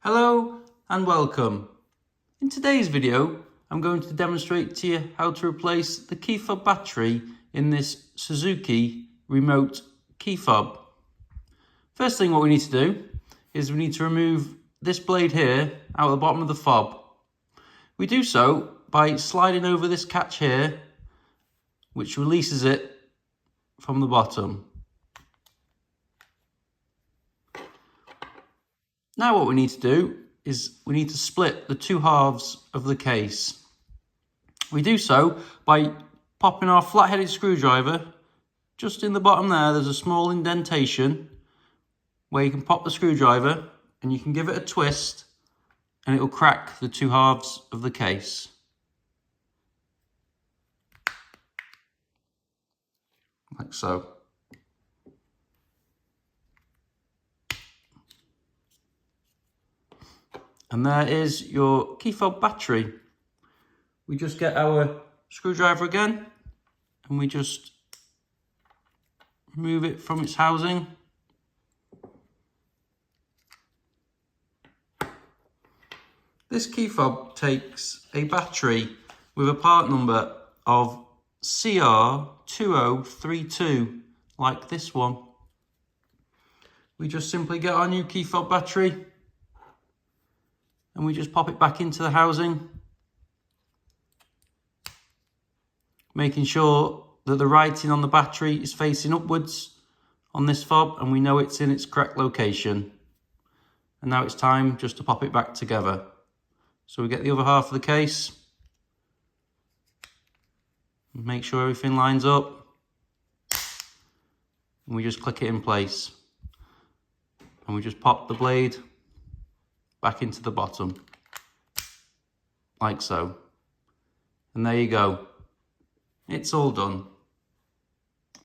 Hello and welcome. In today's video, I'm going to demonstrate to you how to replace the key fob battery in this Suzuki remote key fob. First thing what we need to do is we need to remove this blade here out of the bottom of the fob. We do so by sliding over this catch here, which releases it from the bottom. Now what we need to do is we need to split the two halves of the case. We do so by popping our flat-headed screwdriver just in the bottom there. There's a small indentation where you can pop the screwdriver and you can give it a twist and it will crack the two halves of the case. Like so. And there is your key fob battery. We just get our screwdriver again and we just remove it from its housing. This key fob takes a battery with a part number of CR2032, like this one. We just simply get our new key fob battery and we just pop it back into the housing, making sure that the writing on the battery is facing upwards on this fob and we know it's in its correct location. And now it's time just to pop it back together. So we get the other half of the case, make sure everything lines up, and we just click it in place. And we just pop the blade back into the bottom, like so. And there you go. It's all done.